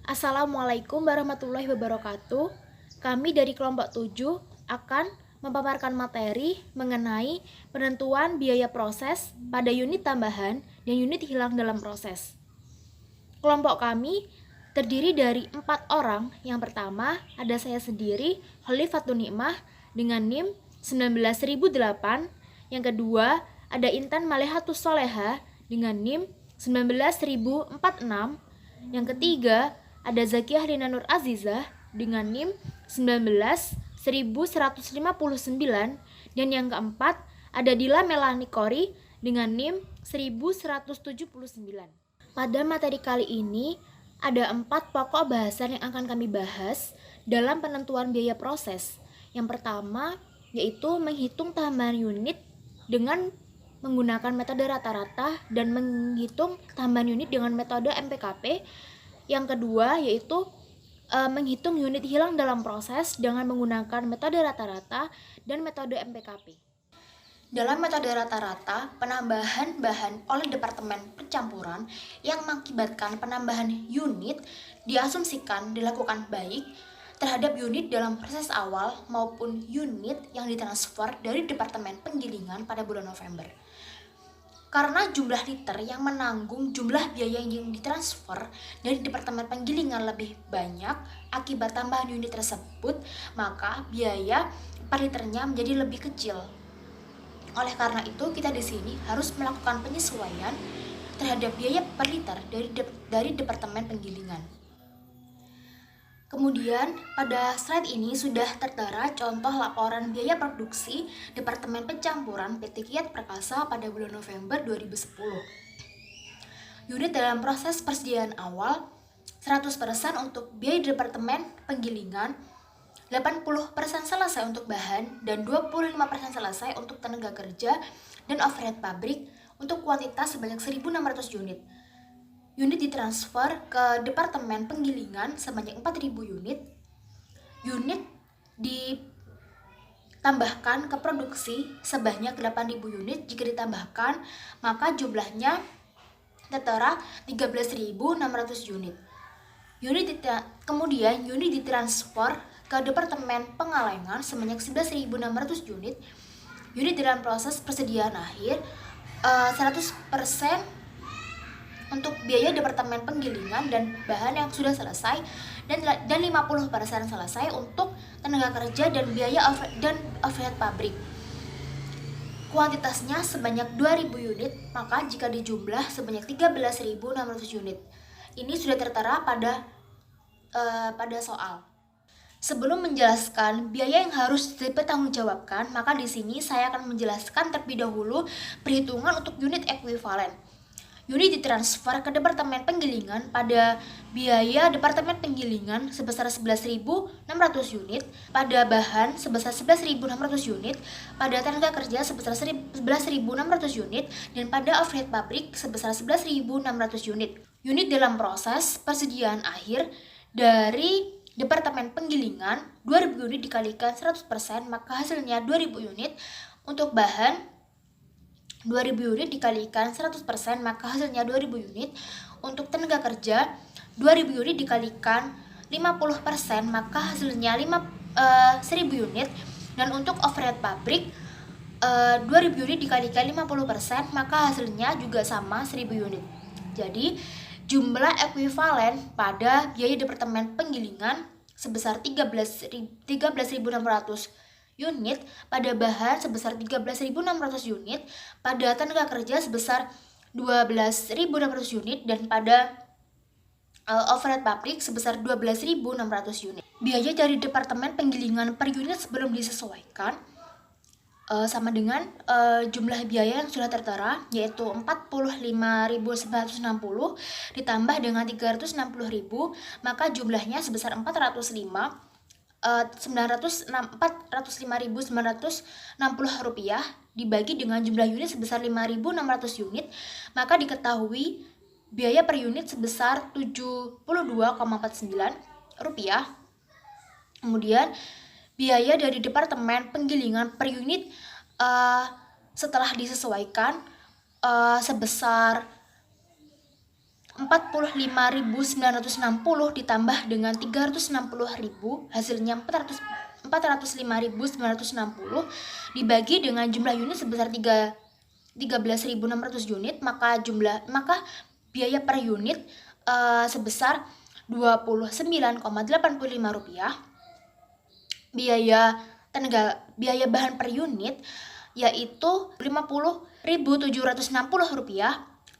Assalamualaikum warahmatullahi wabarakatuh. Kami dari kelompok 7 akan memaparkan materi mengenai penentuan biaya proses pada unit tambahan dan unit hilang dalam proses. Kelompok kami terdiri dari 4 orang. Yang pertama ada saya sendiri, Khalifatun Nikmah dengan NIM 19008. Yang kedua ada Intan Malehatus Soleha dengan NIM 19046. Yang ketiga ada Zakiyah Lina Nur Azizah dengan NIM 19159. Dan yang keempat ada Dila Melani Kori dengan NIM 1179. Pada materi kali ini ada 4 pokok bahasan yang akan kami bahas dalam penentuan biaya proses. Yang pertama yaitu menghitung tambahan unit dengan menggunakan metode rata-rata dan menghitung tambahan unit dengan metode MPKP. Yang kedua yaitu menghitung unit hilang dalam proses dengan menggunakan metode rata-rata dan metode MPKP. Dalam metode rata-rata, penambahan bahan oleh Departemen Pencampuran yang mengakibatkan penambahan unit diasumsikan dilakukan baik terhadap unit dalam proses awal maupun unit yang ditransfer dari Departemen Penggilingan pada bulan November. Karena jumlah liter yang menanggung jumlah biaya yang ditransfer dari Departemen Penggilingan lebih banyak akibat tambahan unit tersebut, maka biaya per liternya menjadi lebih kecil. Oleh karena itu, kita di sini harus melakukan penyesuaian terhadap biaya per liter dari Departemen Penggilingan. Kemudian, pada slide ini sudah tertera contoh laporan biaya produksi Departemen Pencampuran PT Kiat Perkasa pada bulan November 2010. Unit dalam proses persediaan awal 100% untuk biaya Departemen Penggilingan, 80% selesai untuk bahan, dan 25% selesai untuk tenaga kerja dan overhead pabrik untuk kuantitas sebanyak 1.600 unit. Unit ditransfer ke Departemen Penggilingan sebanyak 4.000 unit. Unit ditambahkan ke produksi sebanyak 8.000 unit. Jika ditambahkan, maka jumlahnya tertera 13.600 unit. Kemudian unit ditransfer ke Departemen Pengalengan sebanyak 11.600 unit. Unit dalam proses persediaan akhir 100% untuk biaya Departemen Penggilingan dan bahan yang sudah selesai, dan 50% selesai untuk tenaga kerja dan biaya overhead pabrik. Kuantitasnya sebanyak 2.000 unit, maka jika dijumlah sebanyak 13.600 unit. Ini sudah tertera pada soal. Sebelum menjelaskan biaya yang harus dipertanggungjawabkan, maka di sini saya akan menjelaskan terlebih dahulu perhitungan untuk unit ekuivalen. Unit ditransfer ke Departemen Penggilingan pada biaya Departemen Penggilingan sebesar 11.600 unit, pada bahan sebesar 11.600 unit, pada tenaga kerja sebesar 11.600 unit, dan pada overhead pabrik sebesar 11.600 unit. Unit dalam proses persediaan akhir dari Departemen Penggilingan 2.000 unit dikalikan 100%, maka hasilnya 2.000 unit. Untuk bahan 2.000 unit dikalikan 100%, maka hasilnya 2.000 unit. Untuk tenaga kerja 2.000 unit dikalikan 50%, maka hasilnya 1.000 unit. Dan untuk overhead pabrik 2.000 unit dikalikan 50%, maka hasilnya juga sama 1.000 unit. Jadi jumlah ekuivalen pada biaya Departemen Penggilingan sebesar 13.600 unit, pada bahan sebesar 13.600 unit, pada tenaga kerja sebesar 12.600 unit, dan pada overhead pabrik sebesar 12.600 unit. Biaya dari Departemen Penggilingan per unit sebelum disesuaikan sama dengan jumlah biaya yang sudah tertera, yaitu 45.960 ditambah dengan 360.000, maka jumlahnya sebesar 405.960 rupiah dibagi dengan jumlah unit sebesar 5.600 unit, maka diketahui biaya per unit sebesar 72,49 rupiah. Kemudian biaya dari Departemen Penggilingan per unit setelah disesuaikan sebesar 45.960 ditambah dengan 360.000, hasilnya 405.960 dibagi dengan jumlah unit sebesar 13.600 unit, maka biaya per unit sebesar Rp29,85. Biaya bahan per unit yaitu Rp50.760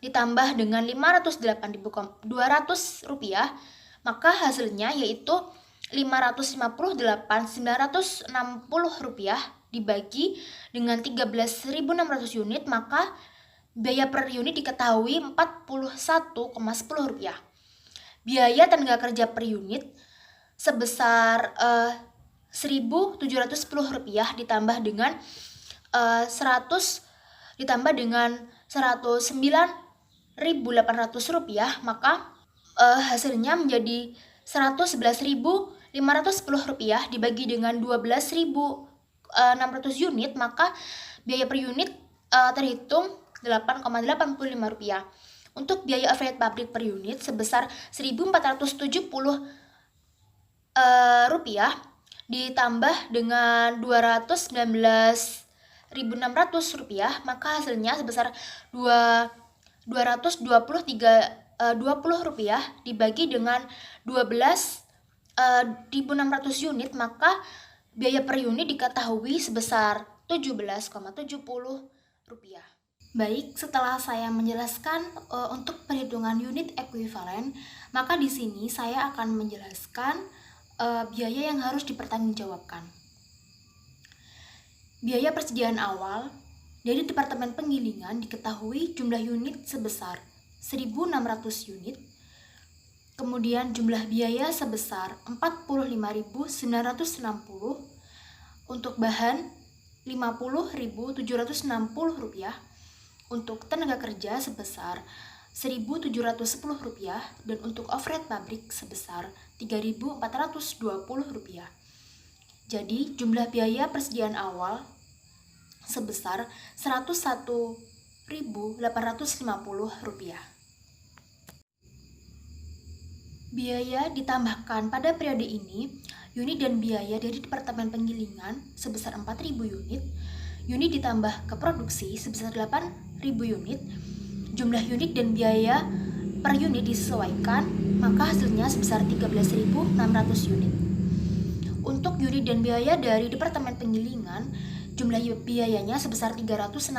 ditambah dengan Rp508.200, maka hasilnya yaitu Rp558.960 dibagi dengan 13.600 unit, maka biaya per unit diketahui Rp41,10. Biaya tenaga kerja per unit sebesar Rp1.710 ditambah dengan 109.800, maka hasilnya menjadi Rp111.510 dibagi dengan 12.600 unit, maka biaya per unit terhitung Rp8,85. Untuk biaya overhead pabrik per unit sebesar Rp1.470 ditambah dengan Rp219.600, maka hasilnya sebesar Rp220 dibagi dengan 12.600 unit, maka biaya per unit diketahui sebesar Rp17,70. Baik, setelah saya menjelaskan untuk perhitungan unit ekuivalen, maka di sini saya akan menjelaskan biaya yang harus dipertanggungjawabkan. Biaya persediaan awal dari Departemen Penggilingan diketahui jumlah unit sebesar 1.600 unit, kemudian jumlah biaya sebesar Rp45.960, untuk bahan Rp50.760, untuk tenaga kerja sebesar Rp1.710, dan untuk overhead pabrik sebesar Rp3.420. Jadi jumlah biaya persediaan awal sebesar Rp101.850. Biaya ditambahkan pada periode ini, unit dan biaya dari Departemen Penggilingan sebesar 4.000 unit, unit ditambah ke produksi sebesar 8.000 unit, jumlah unit dan biaya per unit disesuaikan, maka hasilnya sebesar 13.600 unit. Untuk unit dan biaya dari Departemen Penggilingan, jumlah biayanya sebesar 360.000,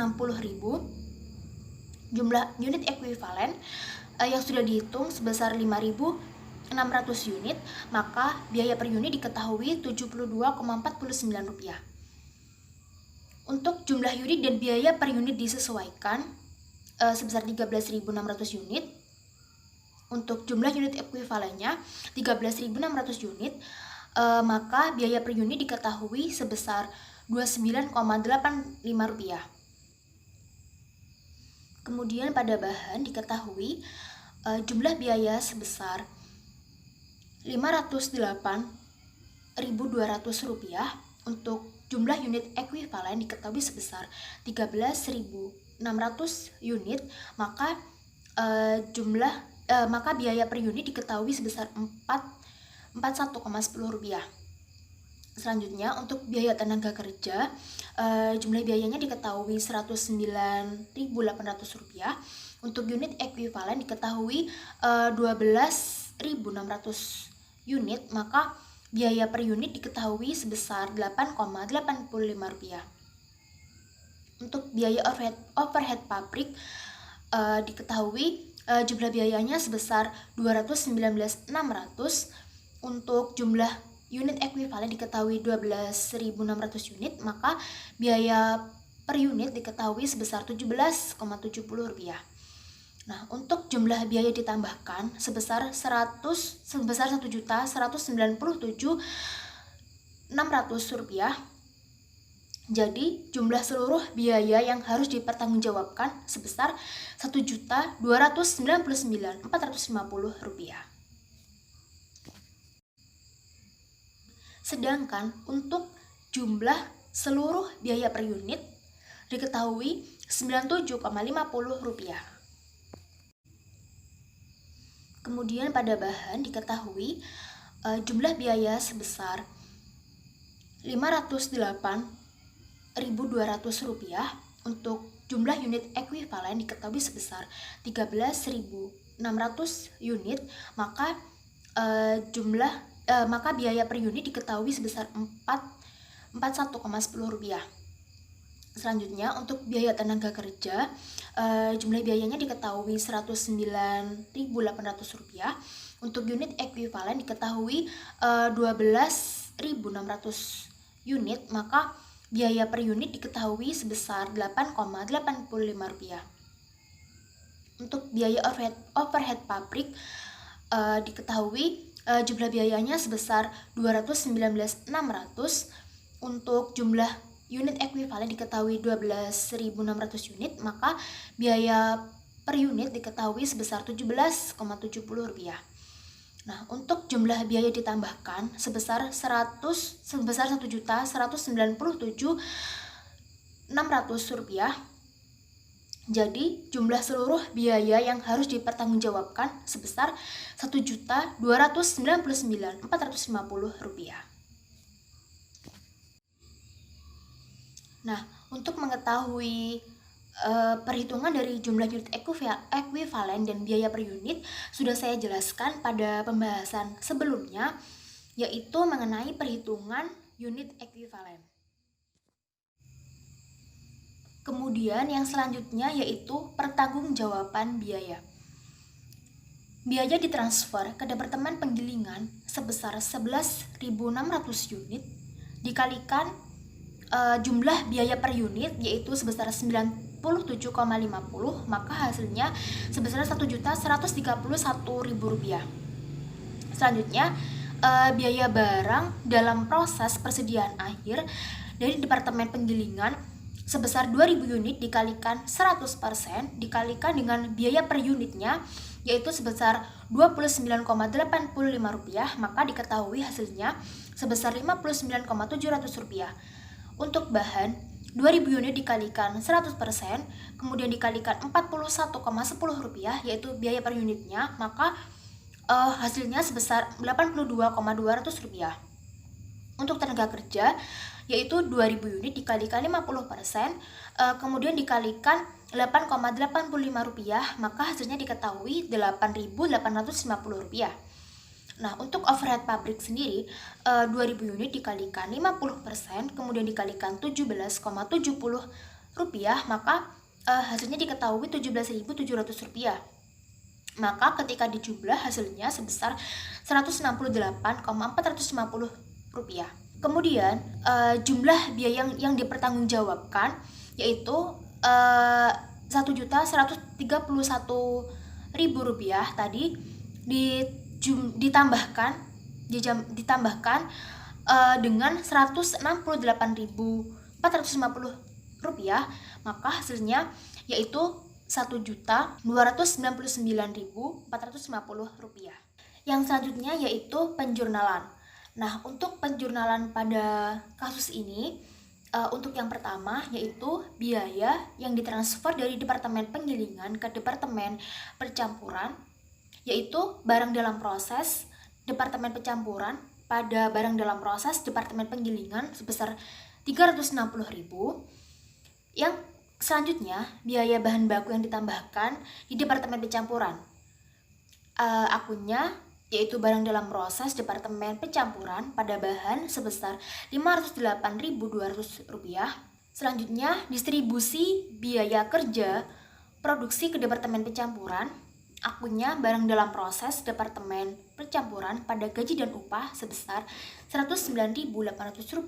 jumlah unit ekuivalen yang sudah dihitung sebesar 5.600 unit, maka biaya per unit diketahui Rp72,49. Untuk jumlah unit dan biaya per unit disesuaikan sebesar 13.600 unit. Untuk jumlah unit ekuivalennya 13.600 unit, maka biaya per unit diketahui sebesar Rp29,85. Kemudian pada bahan diketahui jumlah biaya sebesar Rp508.200. Untuk jumlah unit ekuivalen diketahui sebesar 13.600 unit, maka maka biaya per unit diketahui sebesar Rp41,10. Selanjutnya untuk biaya tenaga kerja, jumlah biayanya diketahui Rp109.800. Untuk unit ekuivalen diketahui 12.600 unit, maka biaya per unit diketahui sebesar Rp8,85. Untuk biaya overhead pabrik diketahui jumlah biayanya sebesar Rp219.600. Untuk jumlah unit ekuivalen diketahui 12.600 unit, maka biaya per unit diketahui sebesar Rp17,70. Nah, untuk jumlah biaya ditambahkan sebesar Rp1.197.600. Jadi jumlah seluruh biaya yang harus dipertanggungjawabkan sebesar Rp1.299.450. Sedangkan untuk jumlah seluruh biaya per unit diketahui Rp97,50. Kemudian pada bahan diketahui jumlah biaya sebesar Rp508.200. Untuk jumlah unit ekuivalen diketahui sebesar 13.600 unit, maka maka biaya per unit diketahui sebesar Rp41,10. Selanjutnya untuk biaya tenaga kerja, jumlah biayanya diketahui Rp109.800. Untuk unit ekuivalen diketahui 12.600 unit, maka biaya per unit diketahui sebesar Rp8,85. Untuk biaya overhead pabrik diketahui jumlah biayanya sebesar Rp219.600. Untuk jumlah unit ekuivalen diketahui 12.600 unit, maka biaya per unit diketahui sebesar Rp17,70. Nah, untuk jumlah biaya ditambahkan sebesar Rp1.197.600. Jadi, jumlah seluruh biaya yang harus dipertanggungjawabkan sebesar Rp1.299.450. Nah, untuk mengetahui perhitungan dari jumlah unit ekuivalen dan biaya per unit sudah saya jelaskan pada pembahasan sebelumnya, yaitu mengenai perhitungan unit ekuivalen. Kemudian yang selanjutnya yaitu pertanggungjawaban biaya. Biaya ditransfer ke Departemen Penggilingan sebesar 11.600 unit dikalikan jumlah biaya per unit yaitu sebesar 97,50, maka hasilnya sebesar Rp1.131.000. Selanjutnya biaya barang dalam proses persediaan akhir dari Departemen Penggilingan sebesar 2.000 unit dikalikan 100% dikalikan dengan biaya per unitnya yaitu sebesar Rp29,85, maka diketahui hasilnya sebesar Rp59,700. Untuk bahan 2.000 unit dikalikan 100%, kemudian dikalikan Rp41,10 yaitu biaya per unitnya, maka hasilnya sebesar Rp82,200. Untuk tenaga kerja yaitu 2.000 unit dikalikan 50%, kemudian dikalikan Rp8,85, maka hasilnya diketahui Rp8.850. Nah, untuk overhead pabrik sendiri 2.000 unit dikalikan 50%, kemudian dikalikan Rp17,70, maka hasilnya diketahui Rp17.700. Maka ketika dijumlah hasilnya sebesar Rp168,450. Kemudian jumlah biaya yang dipertanggungjawabkan yaitu Rp1.131.000 tadi ditambahkan dengan Rp168.450, maka hasilnya yaitu Rp1.299.450. Yang selanjutnya yaitu penjurnalan. Nah, untuk penjurnalan pada kasus ini untuk yang pertama yaitu biaya yang ditransfer dari Departemen Penggilingan ke Departemen Percampuran, yaitu barang dalam proses Departemen Pencampuran pada barang dalam proses Departemen Penggilingan sebesar Rp360.000. Yang selanjutnya biaya bahan baku yang ditambahkan di Departemen Pencampuran, akunnya yaitu barang dalam proses Departemen Pencampuran pada bahan sebesar Rp508.200. Selanjutnya distribusi biaya kerja produksi ke Departemen Pencampuran, akunnya barang dalam proses Departemen Percampuran pada gaji dan upah sebesar Rp109.800.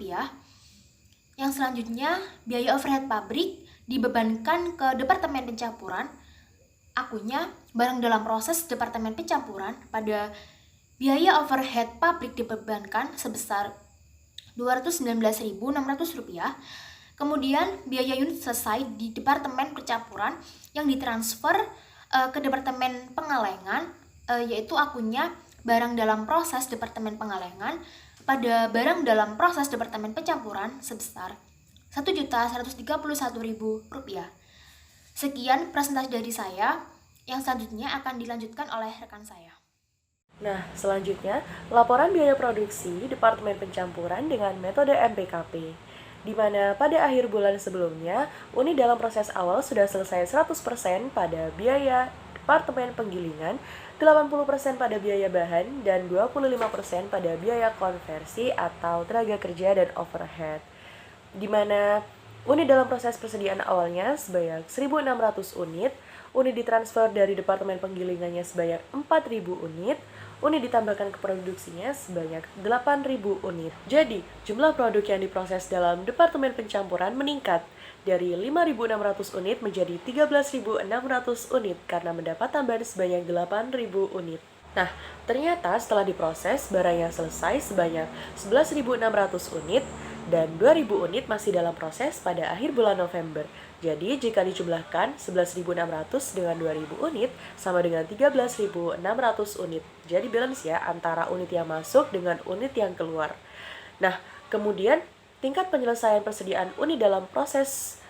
Yang selanjutnya biaya overhead pabrik dibebankan ke Departemen Pencampuran, akunnya barang dalam proses Departemen Pencampuran pada biaya overhead pabrik dibebankan sebesar Rp219.600. Kemudian biaya unit selesai di Departemen Percampuran yang ditransfer ke Departemen Pengalengan, yaitu akunnya barang dalam proses Departemen Pengalengan pada barang dalam proses Departemen Pencampuran sebesar Rp1.131.000. Sekian presentasi dari saya, yang selanjutnya akan dilanjutkan oleh rekan saya. Nah, selanjutnya, laporan biaya produksi Departemen Pencampuran dengan metode MPKP, di mana pada akhir bulan sebelumnya, unit dalam proses awal sudah selesai 100% pada biaya Departemen Penggilingan, 80% pada biaya bahan, dan 25% pada biaya konversi atau tenaga kerja dan overhead. Di mana unit dalam proses persediaan awalnya sebanyak 1.600 unit, unit ditransfer dari Departemen Penggilingannya sebanyak 4.000 unit, unit ditambahkan ke produksinya sebanyak 8.000 unit. Jadi, jumlah produk yang diproses dalam Departemen Pencampuran meningkat dari 5.600 unit menjadi 13.600 unit karena mendapat tambahan sebanyak 8.000 unit. Nah, ternyata setelah diproses, barang yang selesai sebanyak 11.600 unit dan 2.000 unit masih dalam proses pada akhir bulan November. Jadi, jika dijumlahkan 11.600 dengan 2.000 unit sama dengan 13.600 unit. Jadi, balance ya antara unit yang masuk dengan unit yang keluar. Nah, kemudian tingkat penyelesaian persediaan unit dalam proses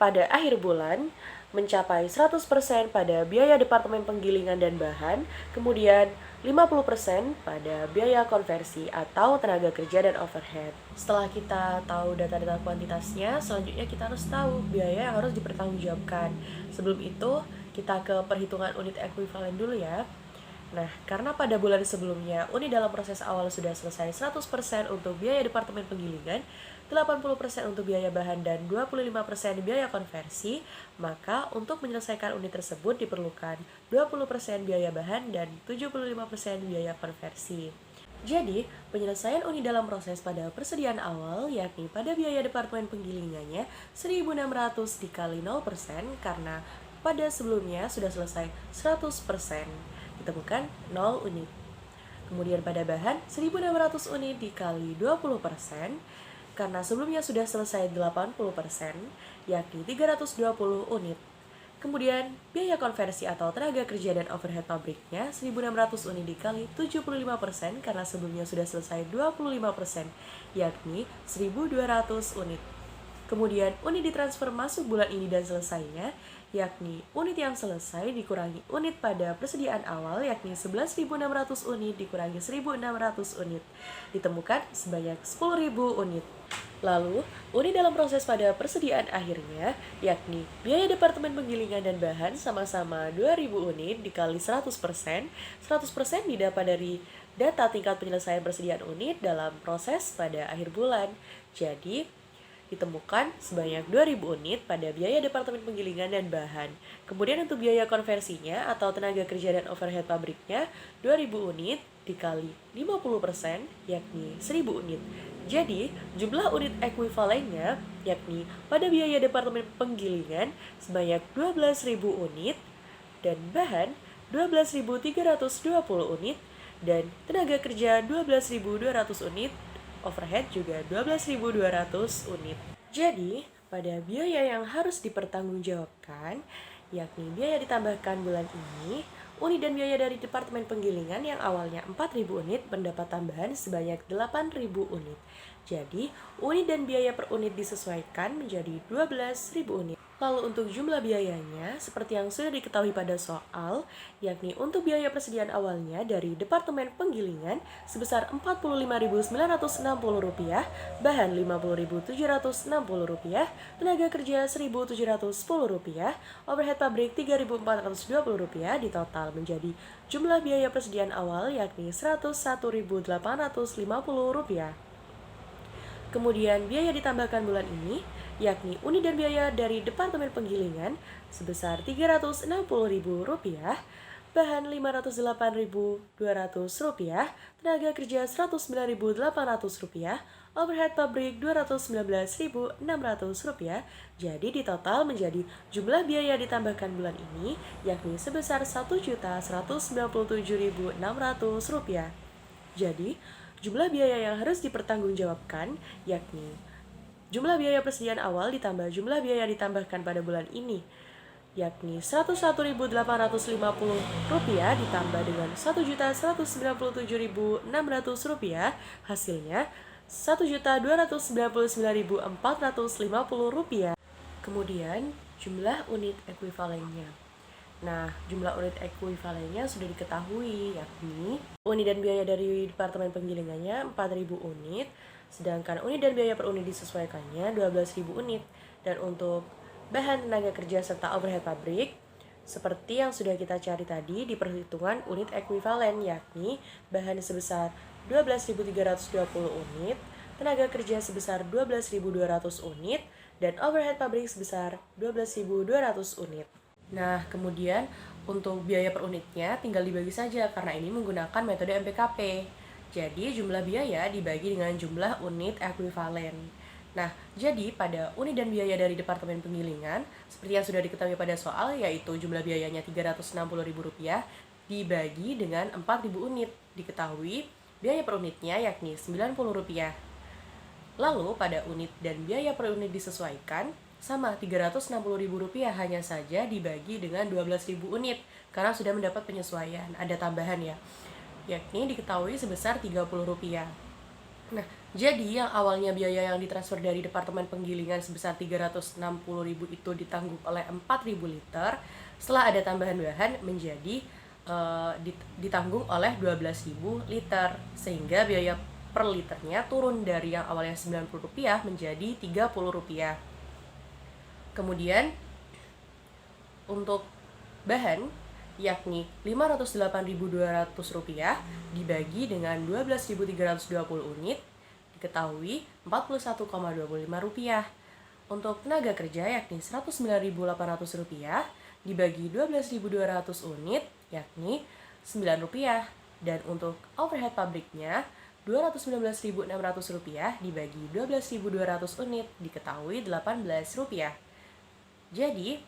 pada akhir bulan mencapai 100% pada biaya Departemen Penggilingan dan Bahan, kemudian 50% pada biaya konversi atau tenaga kerja dan overhead. Setelah kita tahu data-data kuantitasnya, selanjutnya kita harus tahu biaya yang harus dipertanggungjawabkan. Sebelum itu, kita ke perhitungan unit ekuivalen dulu ya. Nah, karena pada bulan sebelumnya unit dalam proses awal sudah selesai 100% untuk biaya Departemen Penggilingan, 80% untuk biaya bahan dan 25% biaya konversi, maka untuk menyelesaikan unit tersebut diperlukan 20% biaya bahan dan 75% biaya konversi. Jadi, penyelesaian unit dalam proses pada persediaan awal, yakni pada biaya Departemen Penggilingannya 1.600 dikali 0% karena pada sebelumnya sudah selesai 100%. Ditemukan 0 unit. Kemudian pada bahan 1.600 unit dikali 20% karena sebelumnya sudah selesai 80%, yakni 320 unit. Kemudian biaya konversi atau tenaga kerja dan overhead pabriknya 1.600 unit dikali 75% karena sebelumnya sudah selesai 25%, yakni 1.200 unit. Kemudian unit ditransfer masuk bulan ini dan selesainya, yakni unit yang selesai dikurangi unit pada persediaan awal, yakni 11.600 unit dikurangi 1.600 unit, ditemukan sebanyak 10.000 unit. Lalu, unit dalam proses pada persediaan akhirnya, yakni biaya Departemen Penggilingan dan Bahan sama-sama 2.000 unit dikali 100%, 100% didapat dari data tingkat penyelesaian persediaan unit dalam proses pada akhir bulan. Jadi, ditemukan sebanyak 2.000 unit pada biaya Departemen Penggilingan dan Bahan. Kemudian untuk biaya konversinya atau tenaga kerja dan overhead pabriknya 2.000 unit dikali 50%, yakni 1.000 unit. Jadi, jumlah unit ekuivalennya yakni pada biaya Departemen Penggilingan sebanyak 12.000 unit dan bahan 12.320 unit dan tenaga kerja 12.200 unit, overhead juga 12.200 unit. Jadi, pada biaya yang harus dipertanggungjawabkan, yakni biaya ditambahkan bulan ini, unit dan biaya dari Departemen Penggilingan yang awalnya 4.000 unit mendapat tambahan sebanyak 8.000 unit. Jadi, unit dan biaya per unit disesuaikan menjadi 12.000 unit. Lalu untuk jumlah biayanya, seperti yang sudah diketahui pada soal, yakni untuk biaya persediaan awalnya dari Departemen Penggilingan sebesar Rp45.960, bahan Rp50.760, tenaga kerja Rp1.710, overhead pabrik Rp3.420, ditotal menjadi jumlah biaya persediaan awal yakni Rp101.850. Kemudian biaya ditambahkan bulan ini, yakni unit dan biaya dari Departemen Penggilingan sebesar Rp360.000, bahan Rp508.200, tenaga kerja Rp109.800, overhead pabrik Rp219.600. Jadi di total menjadi jumlah biaya ditambahkan bulan ini, yakni sebesar Rp1.197.600. Jadi, jumlah biaya yang harus dipertanggungjawabkan yakni jumlah biaya persediaan awal ditambah jumlah biaya ditambahkan pada bulan ini, yakni Rp101.850 ditambah dengan Rp1.197.600, hasilnya Rp1.299.450. Kemudian, jumlah unit ekuivalennya. Nah, jumlah unit ekuivalennya sudah diketahui, yakni unit dan biaya dari Departemen Penggilingannya 4.000 unit, sedangkan unit dan biaya per unit disesuaikannya 12.000 unit. Dan untuk bahan tenaga kerja serta overhead pabrik, seperti yang sudah kita cari tadi di perhitungan unit ekuivalen, yakni bahan sebesar 12.320 unit, tenaga kerja sebesar 12.200 unit, dan overhead pabrik sebesar 12.200 unit. Nah, kemudian untuk biaya per unitnya tinggal dibagi saja karena ini menggunakan metode MPKP. Jadi jumlah biaya dibagi dengan jumlah unit ekuivalen. Nah, jadi pada unit dan biaya dari Departemen Penggilingan, seperti yang sudah diketahui pada soal, yaitu jumlah biayanya Rp360.000 dibagi dengan 4.000 unit. Diketahui biaya per unitnya yakni Rp90. Lalu pada unit dan biaya per unit disesuaikan, sama Rp360.000 hanya saja dibagi dengan 12.000 unit, karena sudah mendapat penyesuaian, ada tambahan ya, yakni diketahui sebesar Rp30. Nah, jadi yang awalnya biaya yang ditransfer dari Departemen Penggilingan sebesar Rp360.000 itu ditanggung oleh 4.000 liter, setelah ada tambahan bahan menjadi ditanggung oleh 12.000 liter, sehingga biaya per liternya turun dari yang awalnya Rp90 menjadi Rp30. Kemudian untuk bahan yakni Rp508.200 dibagi dengan 12.320 unit, diketahui Rp41,25. Untuk tenaga kerja yakni Rp109.800 dibagi 12.200 unit yakni Rp9. Dan untuk overhead pabriknya Rp219.600 dibagi 12.200 unit diketahui Rp18. Jadi,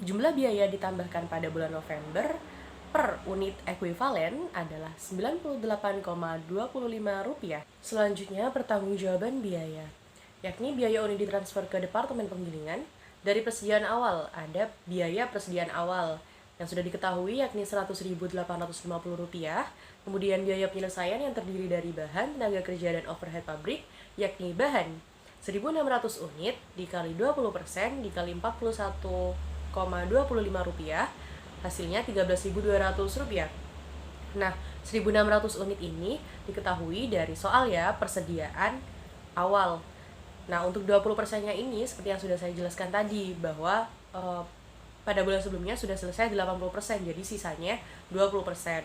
jumlah biaya ditambahkan pada bulan November per unit ekuivalen adalah Rp98,25. Selanjutnya, pertanggungjawaban biaya, yakni biaya unit ditransfer ke Departemen Penggilingan. Dari persediaan awal, ada biaya persediaan awal yang sudah diketahui yakni Rp100.850. Kemudian biaya penyelesaian yang terdiri dari bahan, tenaga kerja, dan overhead pabrik, yakni bahan 1.600 unit dikali 20% dikali Rp41,25, hasilnya Rp13.200. Nah, 1.600 unit ini diketahui dari soal ya, persediaan awal. Nah, untuk 20%-nya ini seperti yang sudah saya jelaskan tadi, bahwa pada bulan sebelumnya sudah selesai 80%, jadi sisanya 20%.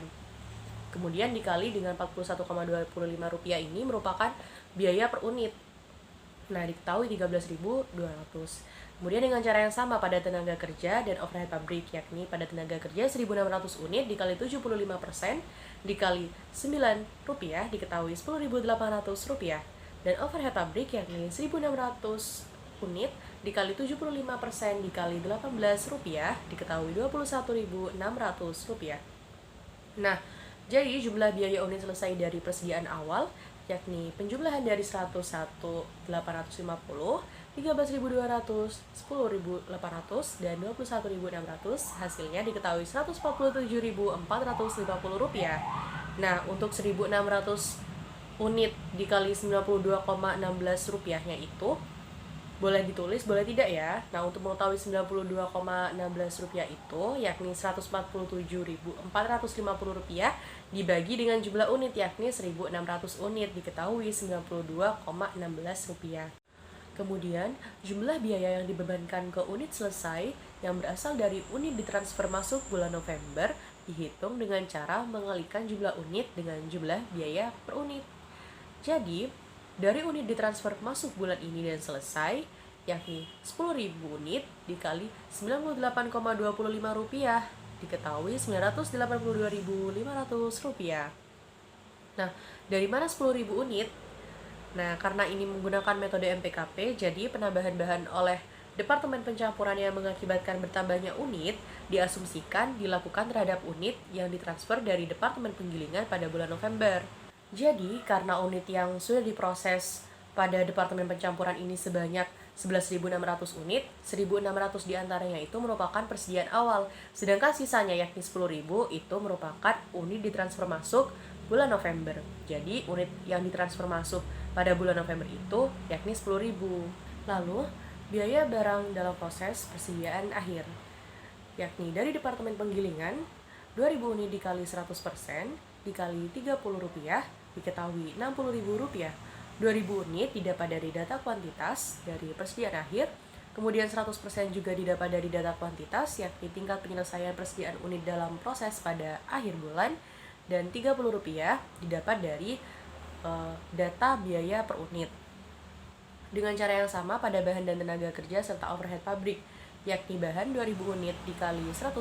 Kemudian dikali dengan Rp41,25 ini merupakan biaya per unit. Nah, diketahui 13.200. Kemudian dengan cara yang sama pada tenaga kerja dan overhead pabrik, yakni pada tenaga kerja 1.600 unit dikali 75% dikali Rp9 diketahui Rp10.800. Dan overhead pabrik yakni 1.600 unit dikali 75% dikali Rp18 diketahui Rp21.600. Nah, jadi jumlah biaya unit selesai dari persediaan awal yakni penjumlahan dari 101.850, 13.200, 10.800, dan 21.600, hasilnya diketahui Rp147.450. Nah, untuk 1.600 unit dikali Rp92,16-nya itu boleh ditulis, boleh tidak ya? Nah, untuk mengetahui Rp92,16 itu, yakni Rp147.450 dibagi dengan jumlah unit, yakni 1.600 unit, diketahui Rp92,16. Kemudian, jumlah biaya yang dibebankan ke unit selesai yang berasal dari unit ditransfer masuk bulan November dihitung dengan cara mengalikan jumlah unit dengan jumlah biaya per unit. Jadi, dari unit ditransfer masuk bulan ini dan selesai, yakni 10.000 unit dikali Rp98,25, diketahui Rp982.500. Nah, dari mana 10.000 unit? Nah, karena ini menggunakan metode MPKP, jadi penambahan bahan oleh Departemen Pencampuran yang mengakibatkan bertambahnya unit diasumsikan dilakukan terhadap unit yang ditransfer dari Departemen Penggilingan pada bulan November. Jadi, karena unit yang sudah diproses pada Departemen Pencampuran ini sebanyak 11.600 unit, 1.600 diantaranya itu merupakan persediaan awal, sedangkan sisanya yakni 10.000 itu merupakan unit ditransfer masuk bulan November. Jadi, unit yang ditransfer masuk pada bulan November itu yakni 10.000. Lalu, biaya barang dalam proses persediaan akhir, yakni dari Departemen Penggilingan 2.000 unit dikali 100% dikali Rp30 diketahui Rp60.000. 2.000 unit didapat dari data kuantitas dari persediaan akhir, kemudian 100% juga didapat dari data kuantitas yakni tingkat penyelesaian persediaan unit dalam proses pada akhir bulan, dan Rp30 didapat dari data biaya per unit. Dengan cara yang sama pada bahan dan tenaga kerja serta overhead pabrik, yakni bahan 2.000 unit dikali 100%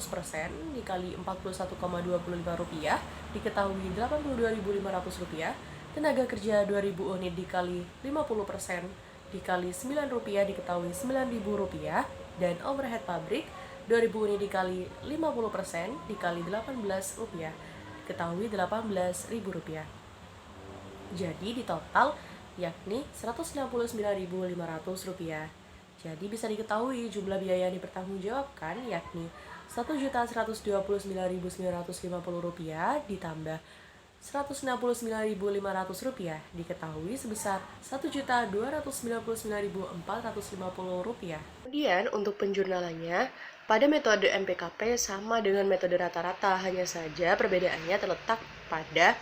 dikali Rp41,25 diketahui Rp82.500, tenaga kerja 2.000 unit dikali 50% dikali Rp9 diketahui Rp9.000, dan overhead pabrik 2.000 unit dikali 50% dikali Rp18 diketahui Rp18.000. Jadi di total yakni Rp169.500. Jadi bisa diketahui jumlah biaya yang dipertanggungjawabkan yakni Rp1.129.950 ditambah Rp169.500 diketahui sebesar Rp1.299.450. Kemudian untuk penjurnalannya, pada metode MPKP sama dengan metode rata-rata, hanya saja perbedaannya terletak pada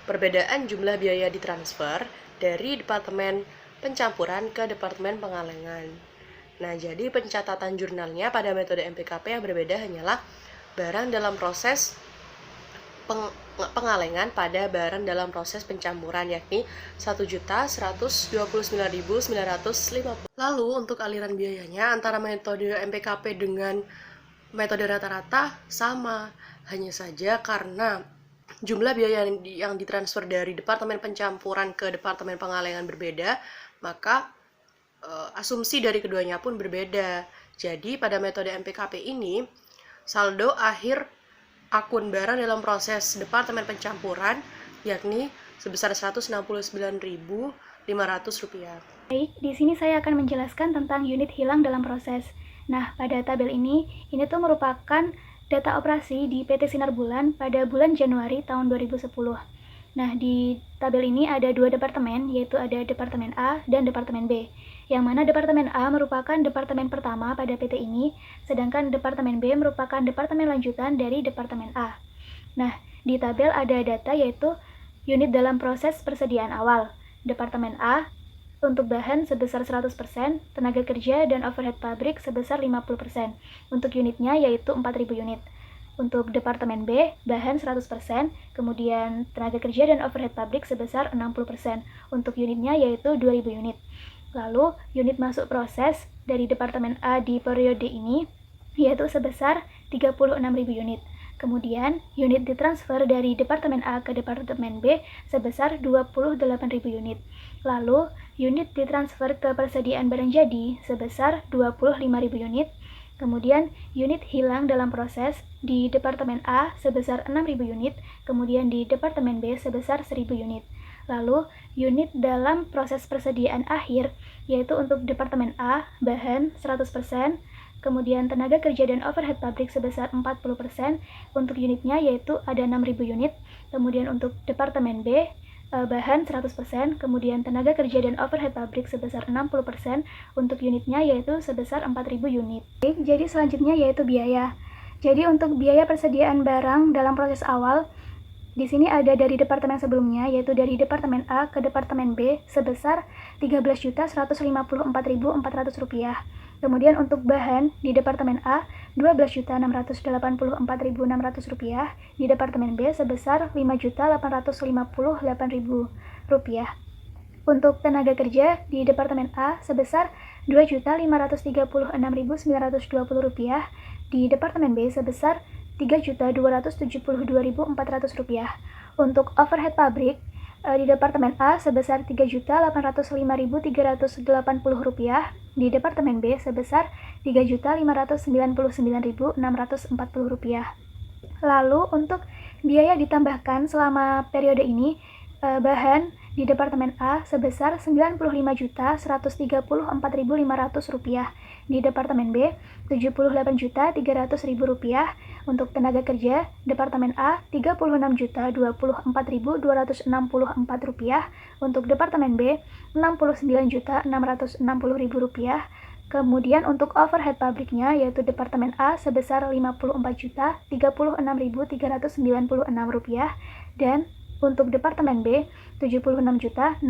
perbedaan jumlah biaya ditransfer dari Departemen Pencampuran ke Departemen Pengalengan. Nah, jadi pencatatan jurnalnya pada metode MPKP yang berbeda hanyalah barang dalam proses pengalengan pada barang dalam proses pencampuran, yakni Rp1.129.950. Lalu untuk aliran biayanya antara metode MPKP dengan metode rata-rata sama, hanya saja karena jumlah biaya yang ditransfer dari Departemen Pencampuran ke Departemen Pengalengan berbeda, maka asumsi dari keduanya pun berbeda. Jadi pada metode MPKP ini, saldo akhir akun barang dalam proses Departemen Pencampuran yakni sebesar Rp169.500. Baik, di sini saya akan menjelaskan tentang unit hilang dalam proses. Nah, pada tabel ini tuh merupakan data operasi di PT Sinar Bulan pada bulan Januari tahun 2010. Nah, di tabel ini ada dua departemen, yaitu ada Departemen A dan Departemen B. Yang mana Departemen A merupakan departemen pertama pada PT ini, sedangkan Departemen B merupakan departemen lanjutan dari Departemen A. Nah, di tabel ada data yaitu unit dalam proses persediaan awal. Departemen A untuk bahan sebesar 100%, tenaga kerja dan overhead pabrik sebesar 50%. Untuk unitnya yaitu 4.000 unit. Untuk Departemen B, bahan 100%, kemudian tenaga kerja dan overhead pabrik sebesar 60%. Untuk unitnya yaitu 2.000 unit. Lalu, unit masuk proses dari Departemen A di periode ini yaitu sebesar 36.000 unit. Kemudian, unit ditransfer dari Departemen A ke Departemen B sebesar 28.000 unit. Lalu, unit ditransfer ke persediaan barang jadi sebesar 25.000 unit. Kemudian, unit hilang dalam proses di Departemen A sebesar 6.000 unit, kemudian di Departemen B sebesar 1.000 unit. Lalu, unit dalam proses persediaan akhir, yaitu untuk Departemen A, bahan 100%, kemudian tenaga kerja dan overhead pabrik sebesar 40%, untuk unitnya yaitu ada 6.000 unit, kemudian untuk Departemen B, bahan 100%, kemudian tenaga kerja dan overhead pabrik sebesar 60%, untuk unitnya yaitu sebesar 4.000 unit. Jadi selanjutnya yaitu biaya. Jadi untuk biaya persediaan barang dalam proses awal, di sini ada dari departemen sebelumnya, yaitu dari Departemen A ke Departemen B sebesar Rp13.154.400. Kemudian untuk bahan di Departemen A Rp12.684.600, di Departemen B sebesar Rp5.858.000. Untuk tenaga kerja di Departemen A sebesar Rp2.536.920, di Departemen B sebesar Rp3.272.400. Untuk overhead pabrik di Departemen A sebesar Rp3.805.380, di Departemen B sebesar Rp3.599.640. Lalu untuk biaya ditambahkan selama periode ini, bahan di Departemen A sebesar Rp98.134.500, di Departemen B Rp78.300.000, untuk tenaga kerja Departemen A Rp36.024.264, untuk Departemen B Rp69.660.000, Kemudian untuk overhead pabriknya yaitu Departemen A sebesar Rp54.396.396 dan untuk Departemen B Rp76.626.000.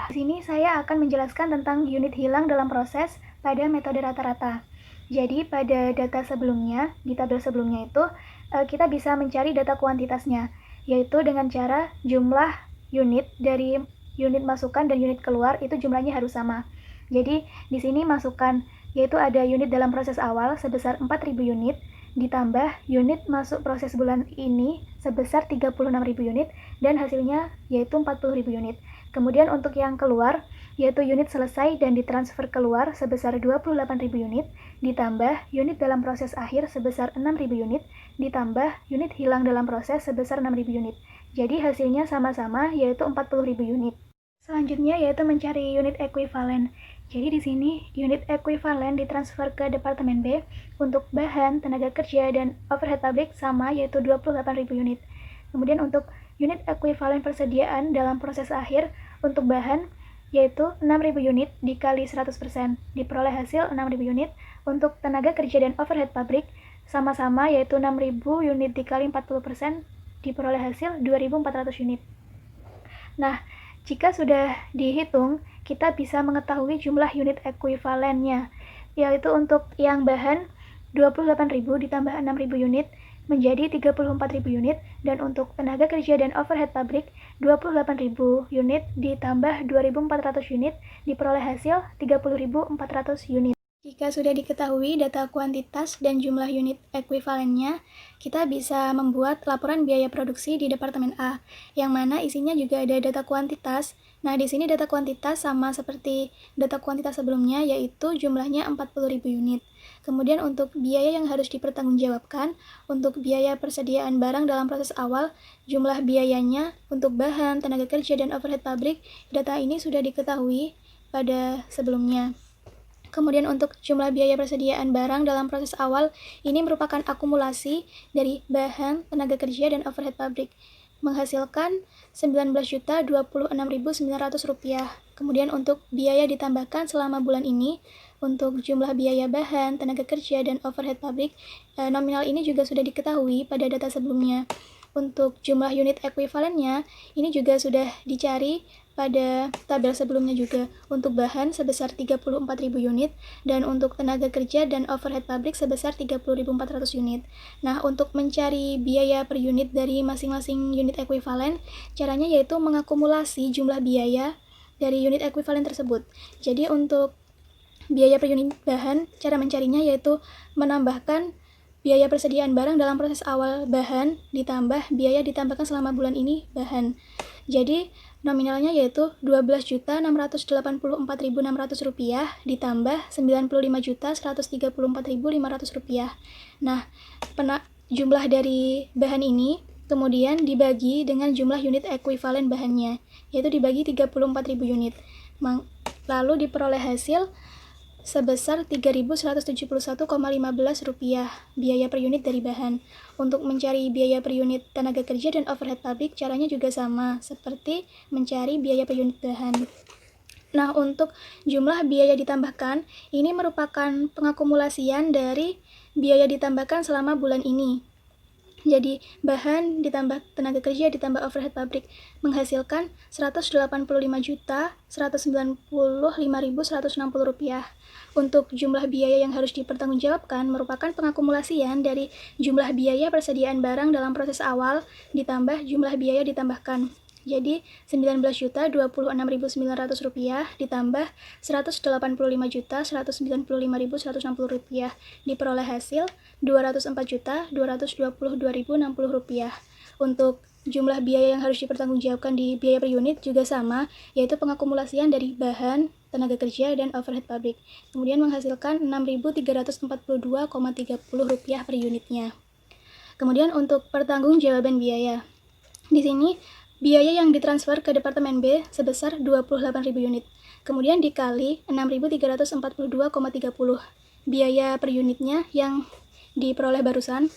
Di sini saya akan menjelaskan tentang unit hilang dalam proses pada metode rata-rata. Jadi pada data sebelumnya, di tabel sebelumnya itu kita bisa mencari data kuantitasnya, yaitu dengan cara jumlah unit dari unit masukan dan unit keluar itu jumlahnya harus sama. Jadi di sini masukan yaitu ada unit dalam proses awal sebesar 4.000 unit ditambah unit masuk proses bulan ini sebesar 36.000 unit dan hasilnya yaitu 40.000 unit. Kemudian untuk yang keluar yaitu unit selesai dan ditransfer keluar sebesar 28.000 unit ditambah unit dalam proses akhir sebesar 6.000 unit ditambah unit hilang dalam proses sebesar 6.000 unit. Jadi hasilnya sama-sama yaitu 40.000 unit. Selanjutnya yaitu mencari unit ekuivalen. Jadi di sini unit ekuivalen ditransfer ke Departemen B untuk bahan, tenaga kerja, dan overhead pabrik sama yaitu 28.000 unit. Kemudian untuk unit ekuivalen persediaan dalam proses akhir untuk bahan yaitu 6.000 unit dikali 100% diperoleh hasil 6.000 unit. Untuk tenaga kerja dan overhead pabrik sama-sama yaitu 6.000 unit dikali 40% diperoleh hasil 2.400 unit. Nah, jika sudah dihitung, kita bisa mengetahui jumlah unit ekuivalennya, yaitu untuk yang bahan 28.000 ditambah 6.000 unit menjadi 34.000 unit, dan untuk tenaga kerja dan overhead pabrik 28.000 unit ditambah 2.400 unit diperoleh hasil 30.400 unit. Jika sudah diketahui data kuantitas dan jumlah unit ekuivalennya, kita bisa membuat laporan biaya produksi di Departemen A, yang mana isinya juga ada data kuantitas. Nah, di sini data kuantitas sama seperti data kuantitas sebelumnya, yaitu jumlahnya 40.000 unit. Kemudian untuk biaya yang harus dipertanggungjawabkan, untuk biaya persediaan barang dalam proses awal, jumlah biayanya untuk bahan, tenaga kerja, dan overhead pabrik, data ini sudah diketahui pada sebelumnya. Kemudian untuk jumlah biaya persediaan barang dalam proses awal, ini merupakan akumulasi dari bahan, tenaga kerja, dan overhead pabrik, menghasilkan Rp19.026.900. Kemudian untuk biaya ditambahkan selama bulan ini, untuk jumlah biaya bahan, tenaga kerja, dan overhead pabrik, nominal ini juga sudah diketahui pada data sebelumnya. Untuk jumlah unit ekuivalennya, ini juga sudah dicari pada tabel sebelumnya juga. Untuk bahan sebesar 34.000 unit dan untuk tenaga kerja dan overhead pabrik sebesar 30.400 unit. Nah, untuk mencari biaya per unit dari masing-masing unit ekuivalen, caranya yaitu mengakumulasi jumlah biaya dari unit ekuivalen tersebut. Jadi untuk biaya per unit bahan, cara mencarinya yaitu menambahkan biaya persediaan barang dalam proses awal bahan ditambah biaya ditambahkan selama bulan ini bahan. Jadi nominalnya yaitu Rp12.684.600 ditambah Rp95.134.500. Nah, jumlah dari bahan ini kemudian dibagi dengan jumlah unit ekuivalen bahannya, yaitu dibagi 34.000 unit. Lalu diperoleh hasil sebesar Rp3.171,15 biaya per unit dari bahan. Untuk mencari biaya per unit tenaga kerja dan overhead pabrik, caranya juga sama seperti mencari biaya per unit bahan. Nah, untuk jumlah biaya ditambahkan, ini merupakan pengakumulasian dari biaya ditambahkan selama bulan ini. Jadi, bahan ditambah tenaga kerja ditambah overhead pabrik menghasilkan Rp185.195.160. Untuk jumlah biaya yang harus dipertanggungjawabkan merupakan pengakumulasian dari jumlah biaya persediaan barang dalam proses awal ditambah jumlah biaya ditambahkan. Jadi, Rp19.026.900 ditambah Rp185.195.160 diperoleh hasil Rp204.222.060. Untuk jumlah biaya yang harus dipertanggungjawabkan di biaya per unit juga sama, yaitu pengakumulasian dari bahan, tenaga kerja, dan overhead pabrik. Kemudian menghasilkan Rp6.342,30 per unitnya. Kemudian untuk pertanggungjawaban biaya. Di sini biaya yang ditransfer ke Departemen B sebesar 28.000 unit. Kemudian dikali 6.342,30. Biaya per unitnya yang diperoleh barusan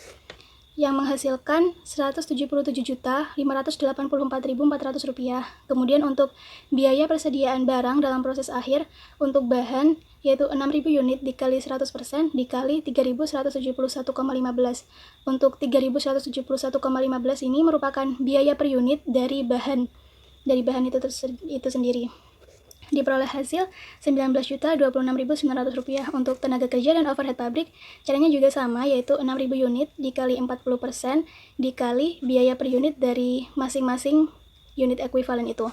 yang menghasilkan Rp177.584.400. Kemudian untuk biaya persediaan barang dalam proses akhir untuk bahan yaitu 6.000 unit dikali 100% dikali 3.171,15. Untuk 3.171,15 ini merupakan biaya per unit dari bahan itu sendiri. Diperoleh hasil Rp19.026.900. Untuk tenaga kerja dan overhead pabrik, caranya juga sama, yaitu 6.000 unit dikali 40% dikali biaya per unit dari masing-masing unit ekuivalen itu.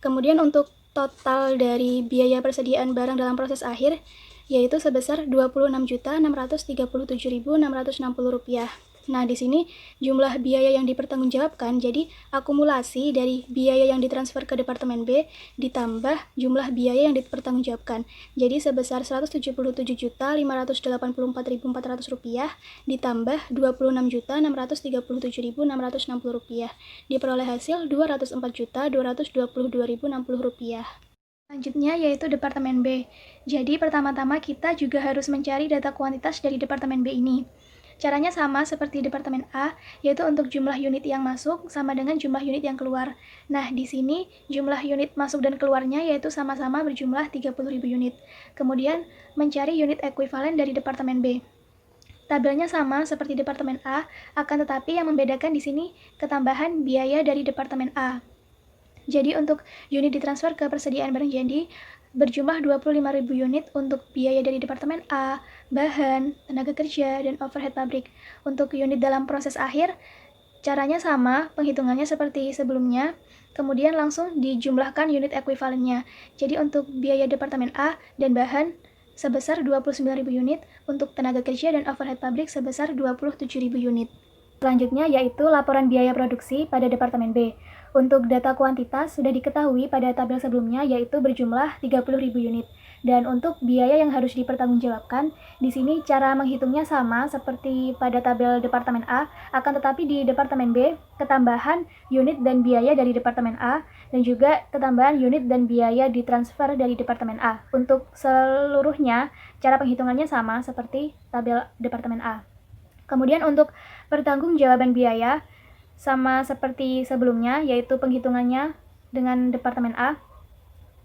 Kemudian untuk total dari biaya persediaan barang dalam proses akhir, yaitu sebesar Rp26.637.660. Nah, di sini jumlah biaya yang dipertanggungjawabkan, jadi akumulasi dari biaya yang ditransfer ke Departemen B ditambah jumlah biaya yang dipertanggungjawabkan. Jadi sebesar Rp177.584.400 ditambah Rp26.637.660. Diperoleh hasil Rp204.222.060. Selanjutnya yaitu Departemen B. Jadi pertama-tama kita juga harus mencari data kuantitas dari Departemen B ini. Caranya sama seperti Departemen A, yaitu untuk jumlah unit yang masuk sama dengan jumlah unit yang keluar. Nah, di sini jumlah unit masuk dan keluarnya yaitu sama-sama berjumlah 30.000 unit. Kemudian mencari unit ekuivalen dari Departemen B. Tabelnya sama seperti Departemen A, akan tetapi yang membedakan di sini ketambahan biaya dari Departemen A. Jadi untuk unit ditransfer ke persediaan barang jadi berjumlah 25.000 unit untuk biaya dari Departemen A, bahan, tenaga kerja, dan overhead pabrik. Untuk unit dalam proses akhir, caranya sama, penghitungannya seperti sebelumnya, kemudian langsung dijumlahkan unit ekuivalennya. Jadi untuk biaya Departemen A dan bahan sebesar 29.000 unit, untuk tenaga kerja dan overhead pabrik sebesar 27.000 unit. Selanjutnya yaitu laporan biaya produksi pada Departemen B. Untuk data kuantitas sudah diketahui pada tabel sebelumnya yaitu berjumlah 30.000 unit. Dan untuk biaya yang harus dipertanggungjawabkan, di sini cara menghitungnya sama seperti pada tabel Departemen A, akan tetapi di Departemen B, ketambahan unit dan biaya dari Departemen A, dan juga ketambahan unit dan biaya ditransfer dari Departemen A. Untuk seluruhnya, cara penghitungannya sama seperti tabel Departemen A. Kemudian untuk pertanggungjawaban biaya, sama seperti sebelumnya, yaitu penghitungannya dengan Departemen A.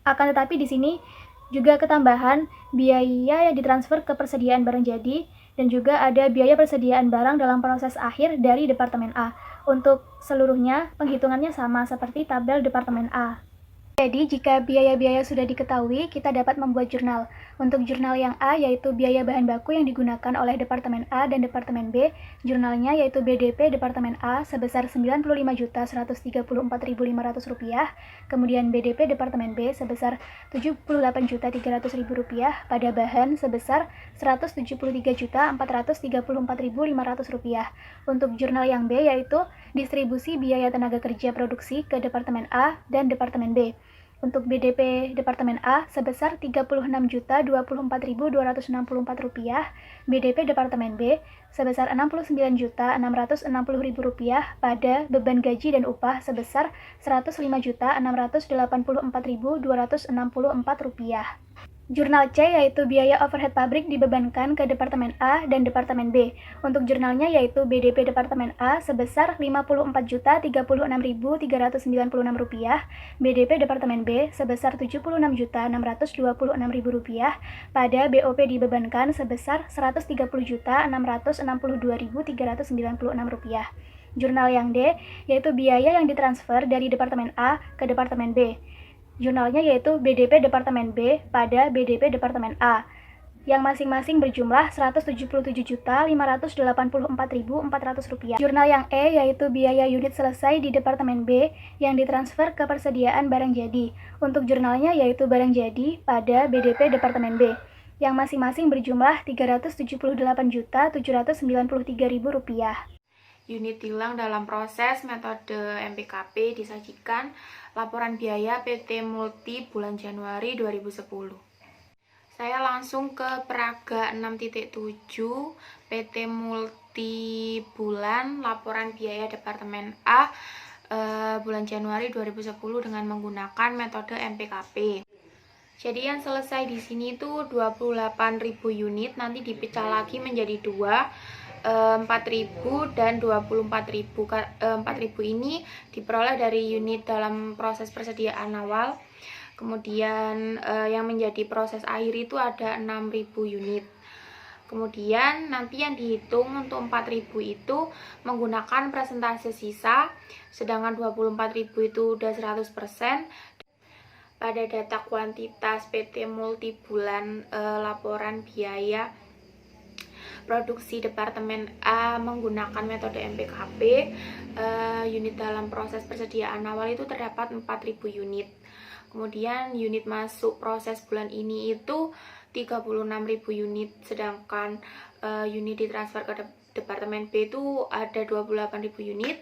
Akan tetapi di sini juga ketambahan biaya yang ditransfer ke persediaan barang jadi, dan juga ada biaya persediaan barang dalam proses akhir dari Departemen A. Untuk seluruhnya, penghitungannya sama seperti tabel Departemen A. Jadi, jika biaya-biaya sudah diketahui, kita dapat membuat jurnal. Untuk jurnal yang A, yaitu biaya bahan baku yang digunakan oleh Departemen A dan Departemen B, jurnalnya yaitu BDP Departemen A sebesar Rp95.134.500, kemudian BDP Departemen B sebesar Rp78.300.000, pada bahan sebesar Rp173.434.500. Untuk jurnal yang B, yaitu distribusi biaya tenaga kerja produksi ke Departemen A dan Departemen B. Untuk BDP Departemen A sebesar Rp36.024.264, BDP Departemen B sebesar Rp69.660.000, pada beban gaji dan upah sebesar Rp105.684.264. Jurnal C yaitu biaya overhead pabrik dibebankan ke Departemen A dan Departemen B. Untuk jurnalnya yaitu BDP Departemen A sebesar Rp54.396.396, BDP Departemen B sebesar Rp76.626.000, pada BOP dibebankan sebesar Rp130.662.396. Jurnal yang D yaitu biaya yang ditransfer dari Departemen A ke Departemen B. Jurnalnya yaitu BDP Departemen B pada BDP Departemen A, yang masing-masing berjumlah Rp170.584.400. Jurnal yang E yaitu biaya unit selesai di Departemen B yang ditransfer ke persediaan barang jadi. Untuk jurnalnya yaitu barang jadi pada BDP Departemen B, yang masing-masing berjumlah Rp378.793.000. Unit hilang dalam proses metode MPKP disajikan laporan biaya PT Multi bulan Januari 2010. Saya langsung ke peraga 6.7 PT Multi bulan laporan biaya Departemen A bulan Januari 2010 dengan menggunakan metode MPKP. Jadi yang selesai di sini tuh 28.000 unit, nanti dipecah lagi menjadi 2. 4.000 dan 24.000. 4.000 ini diperoleh dari unit dalam proses persediaan awal. Kemudian yang menjadi proses akhir itu ada 6.000 unit. Kemudian nanti yang dihitung untuk 4.000 itu menggunakan persentase sisa, sedangkan 24.000 itu udah 100%. Pada data kuantitas PT Multibulan laporan biaya produksi Departemen A menggunakan metode MPKP, unit dalam proses persediaan awal itu terdapat 4.000 unit. Kemudian unit masuk proses bulan ini itu 36.000 unit, sedangkan unit ditransfer ke Departemen B itu ada 28.000 unit.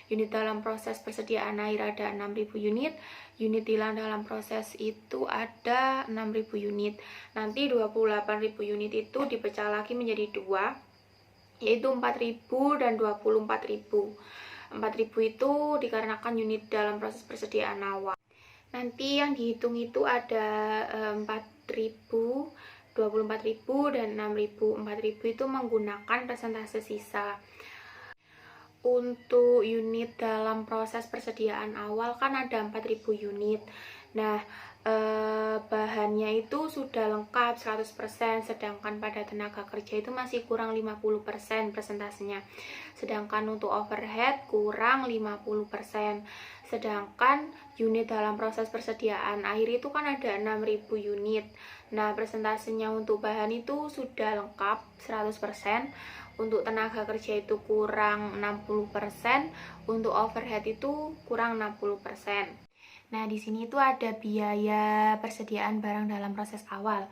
Unit dalam proses persediaan air ada 6.000 unit. Unit hilang dalam proses itu ada 6.000 unit. Nanti 28.000 unit itu dipecah lagi menjadi dua, yaitu 4.000 dan 24.000. 4.000 itu dikarenakan unit dalam proses persediaan awal. Nanti yang dihitung itu ada 4.000, 24.000 dan 6.000. 4.000 itu menggunakan persentase sisa. Untuk unit dalam proses persediaan awal kan ada 4.000 unit. Nah, bahannya itu sudah lengkap 100%, sedangkan pada tenaga kerja itu masih kurang 50% persentasenya. Sedangkan untuk overhead kurang 50%. Sedangkan unit dalam proses persediaan air itu kan ada 6.000 unit. Nah, persentasenya untuk bahan itu sudah lengkap 100%. Untuk tenaga kerja itu kurang 60%, untuk overhead itu kurang 60%. Nah, di sini itu ada biaya persediaan barang dalam proses awal.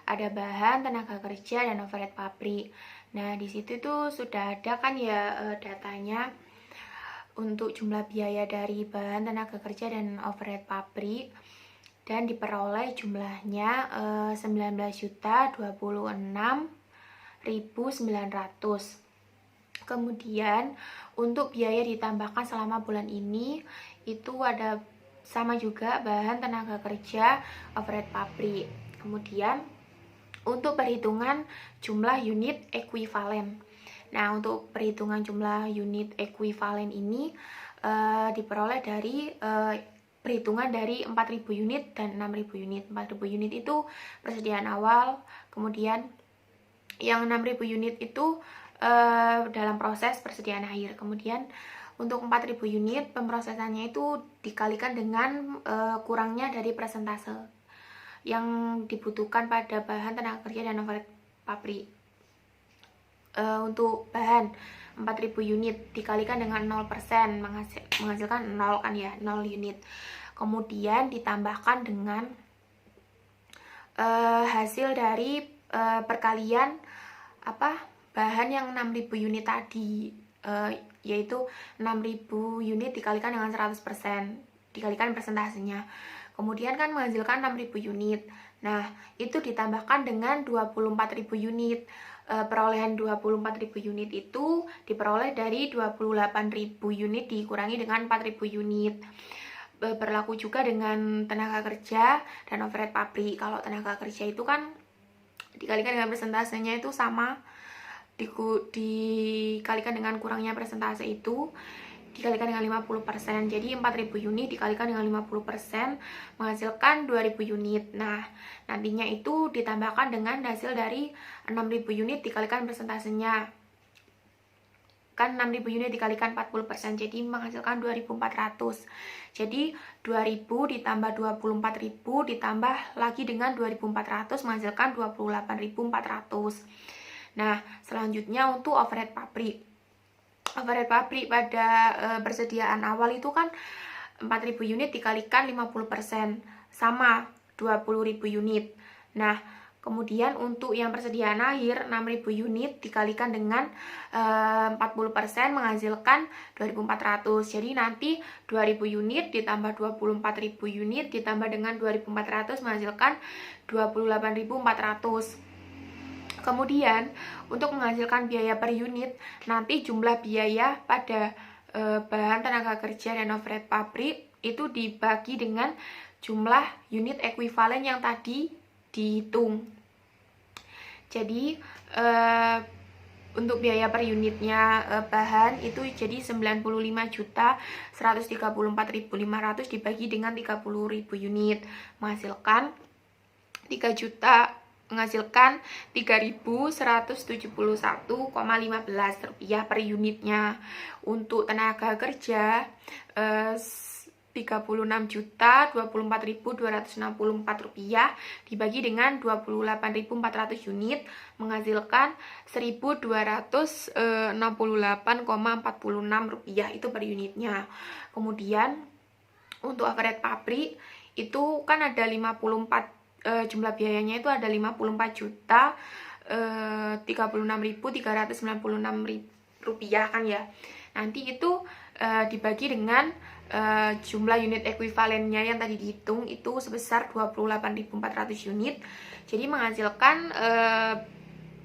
Ada bahan, tenaga kerja, dan overhead pabrik. Nah, di situ itu sudah ada kan ya datanya untuk jumlah biaya dari bahan, tenaga kerja, dan overhead pabrik. Dan diperoleh jumlahnya 19.026.900. Kemudian untuk biaya ditambahkan selama bulan ini itu ada sama juga bahan, tenaga kerja, overhead pabrik. Kemudian untuk perhitungan jumlah unit ekuivalen. Nah, untuk perhitungan jumlah unit ekuivalen ini diperoleh dari perhitungan dari 4.000 unit dan 6.000 unit. 4.000 unit itu persediaan awal, kemudian yang 6.000 unit itu dalam proses persediaan akhir. Kemudian untuk 4.000 unit pemrosesannya itu dikalikan dengan kurangnya dari persentase yang dibutuhkan pada bahan, tenaga kerja, dan overhead pabrik. Untuk bahan 4.000 unit dikalikan dengan 0%, menghasilkan 0 kan ya, 0 unit. Kemudian ditambahkan dengan hasil dari perkalian bahan yang 6.000 unit tadi, yaitu 6.000 unit dikalikan dengan 100%, dikalikan persentasenya. Kemudian kan menghasilkan 6.000 unit. Nah, itu ditambahkan dengan 24.000 unit. Perolehan 24.000 unit itu diperoleh dari 28.000 unit dikurangi dengan 4.000 unit. Berlaku juga dengan tenaga kerja dan overhead pabrik. Kalau tenaga kerja itu kan dikalikan dengan persentasenya itu sama, dikalikan dengan kurangnya persentase itu, dikalikan dengan 50%. Jadi 4.000 unit dikalikan dengan 50% menghasilkan 2.000 unit. Nah, nantinya itu ditambahkan dengan hasil dari 6.000 unit dikalikan persentasenya. Kan 6.000 unit dikalikan 40%, jadi menghasilkan 2.400. Jadi 2.000 ditambah 24.000 ditambah lagi dengan 2.400 menghasilkan 28.400. Nah, selanjutnya untuk overhead pabrik. Overhead pabrik pada persediaan awal itu kan 4.000 unit dikalikan 50%, sama 20.000 unit. Nah, kemudian untuk yang persediaan akhir 6.000 unit dikalikan dengan 40% menghasilkan 2.400. Jadi nanti 2.000 unit ditambah 24.000 unit ditambah dengan 2.400 menghasilkan 28.400. Kemudian untuk menghasilkan biaya per unit, nanti jumlah biaya pada bahan, tenaga kerja, dan overhead pabrik itu dibagi dengan jumlah unit ekuivalen yang tadi dihitung. Jadi Untuk biaya per unitnya bahan itu jadi 95.134.500 dibagi dengan 30.000 unit menghasilkan 3.171,15 rupiah per unitnya. Untuk tenaga kerja 36.024.264 rupiah dibagi dengan 28.400 unit menghasilkan 1.268,46 rupiah itu per unitnya. Kemudian untuk overhead pabrik itu kan ada 54 jumlah biayanya itu ada 54.036.396 rupiah kan ya. Nanti itu dibagi dengan jumlah unit ekuivalennya yang tadi dihitung itu sebesar 28.400 unit. Jadi menghasilkan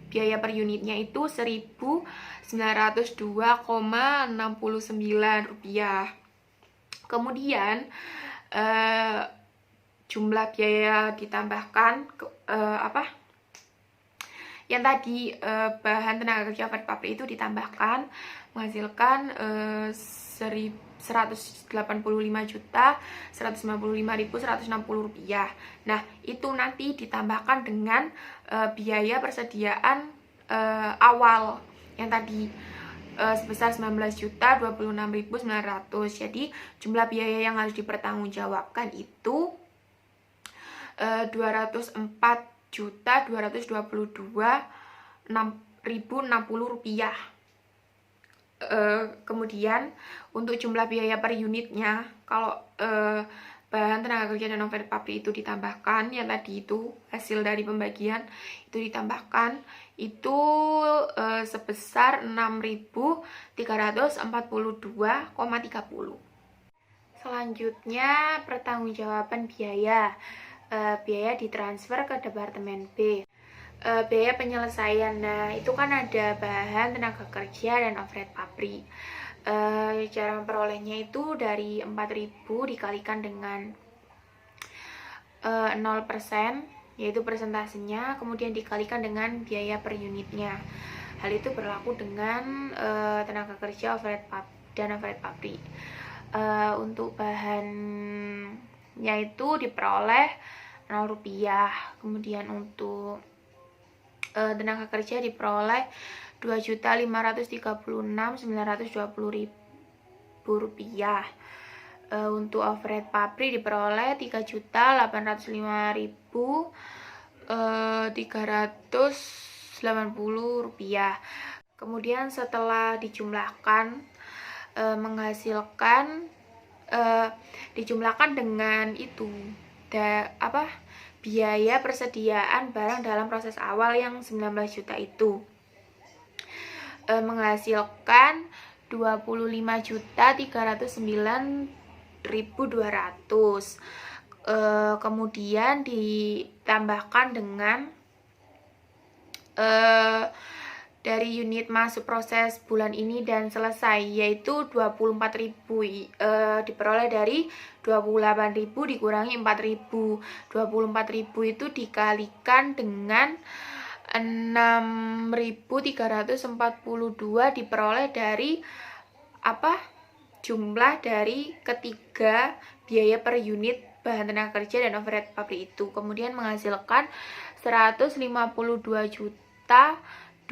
biaya per unitnya itu 1.902,69 rupiah. Kemudian jumlah biaya ditambahkan yang tadi bahan tenaga kerja pabrik itu ditambahkan menghasilkan 185.195.160 rupiah. Nah, itu nanti ditambahkan dengan biaya persediaan awal yang tadi sebesar 19.026.900. Jadi jumlah biaya yang harus dipertanggungjawabkan itu 204.222.060 rupiah. Kemudian untuk jumlah biaya per unitnya, kalau bahan tenaga kerja dan overhead pabrik itu ditambahkan, yang tadi itu hasil dari pembagian itu ditambahkan itu sebesar 6.342,30. Selanjutnya pertanggungjawaban biaya. Biaya ditransfer ke Departemen B. Biaya penyelesaian, nah itu kan ada bahan tenaga kerja dan overhead pabrik. Cara memperolehnya itu dari 4.000 dikalikan dengan 0%, yaitu persentasenya, kemudian dikalikan dengan biaya per unitnya. Hal itu berlaku dengan tenaga kerja dan overhead pabrik. Untuk bahannya itu diperoleh 0 rupiah, kemudian untuk tenaga kerja diperoleh 2.536.920.000 rupiah. Untuk overhead pabrik diperoleh 3.805.380 rupiah. Kemudian setelah dijumlahkan menghasilkan dijumlahkan dengan itu biaya persediaan barang dalam proses awal yang 19 juta itu menghasilkan 25.309.200. Kemudian ditambahkan dengan dari unit masuk proses bulan ini dan selesai, yaitu 24.000 diperoleh dari 28.000 dikurangi 4.000. 24.000 itu dikalikan dengan 6.342 diperoleh dari jumlah dari ketiga biaya per unit bahan tenaga kerja dan overhead pabrik itu. Kemudian menghasilkan 152.215.200,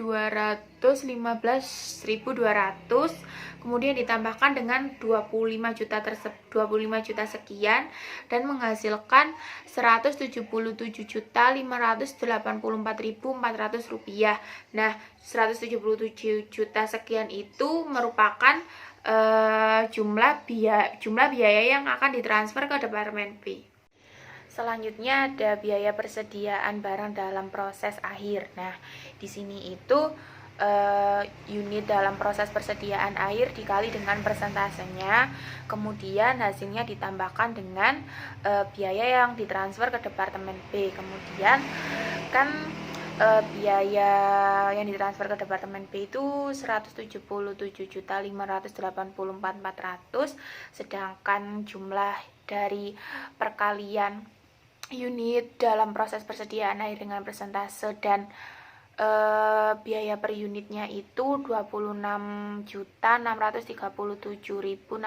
kemudian ditambahkan dengan 25 juta sekian dan menghasilkan 177.584.400 rupiah. Nah, 177 juta sekian itu merupakan jumlah biaya yang akan ditransfer ke Departemen B. Selanjutnya ada biaya persediaan barang dalam proses akhir. Nah, di sini itu unit dalam proses persediaan air dikali dengan persentasenya, kemudian hasilnya ditambahkan dengan biaya yang ditransfer ke Departemen B. Kemudian kan biaya yang ditransfer ke Departemen B itu 177.584.400, sedangkan jumlah dari perkalian unit dalam proses persediaan air dengan persentase dan biaya per unitnya itu 26.637.660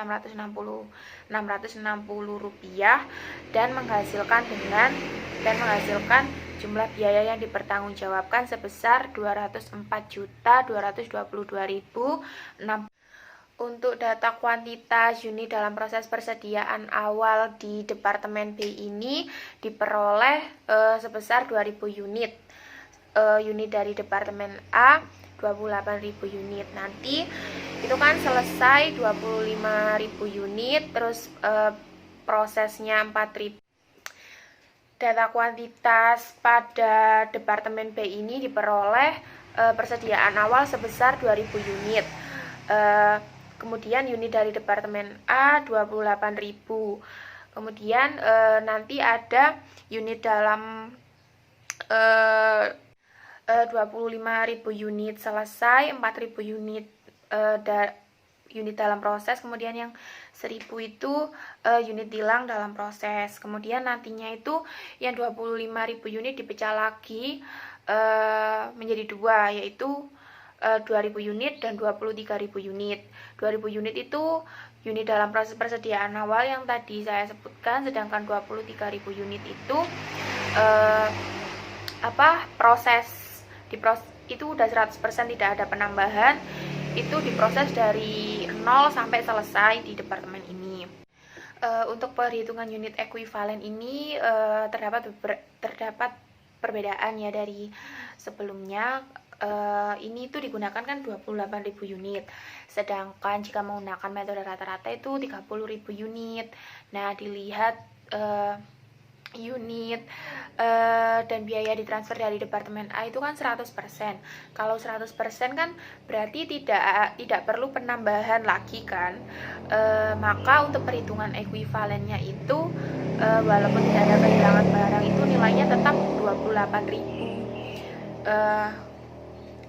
rupiah dan menghasilkan jumlah biaya yang dipertanggungjawabkan sebesar 204.222.006. Untuk data kuantitas unit dalam proses persediaan awal di Departemen B ini diperoleh sebesar 2.000 unit. Unit dari Departemen A 28.000 unit. Nanti itu kan selesai 25.000 unit, terus prosesnya 4.000. Data kuantitas pada Departemen B ini diperoleh persediaan awal sebesar 2.000 unit. Kemudian unit dari Departemen A 28.000. Kemudian nanti ada unit dalam 25.000 unit selesai, 4.000 unit unit dalam proses, kemudian yang 1.000 itu unit tilang dalam proses. Kemudian nantinya itu yang 25.000 unit dipecah lagi menjadi dua, yaitu 2.000 unit dan 23.000 unit. 2.000 unit itu unit dalam proses persediaan awal yang tadi saya sebutkan, sedangkan 23.000 unit itu itu udah 100% tidak ada penambahan, itu diproses dari 0 sampai selesai di departemen ini. Untuk perhitungan unit ekuivalen ini terdapat perbedaan ya dari sebelumnya. Ini itu digunakan kan 28.000 unit, sedangkan jika menggunakan metode rata-rata itu 30.000 unit. Nah, dilihat unit dan biaya ditransfer dari Departemen A itu kan 100%. Kalau 100% kan berarti tidak perlu penambahan lagi kan. Maka untuk perhitungan ekuivalennya itu walaupun tidak ada kehilangan barang itu nilainya tetap 28.000.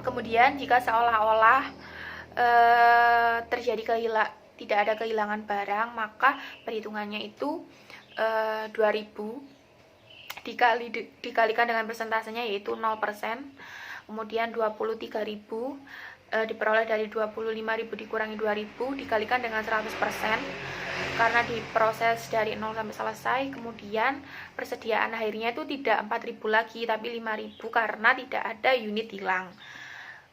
Kemudian jika seolah-olah tidak ada kehilangan barang, maka perhitungannya itu 2.000 dikalikan dengan persentasenya yaitu 0%. Kemudian 23.000 diperoleh dari 25.000 dikurangi 2.000 dikalikan dengan 100%, karena diproses dari 0 sampai selesai. Kemudian persediaan akhirnya itu tidak 4.000 lagi tapi 5.000 karena tidak ada unit hilang,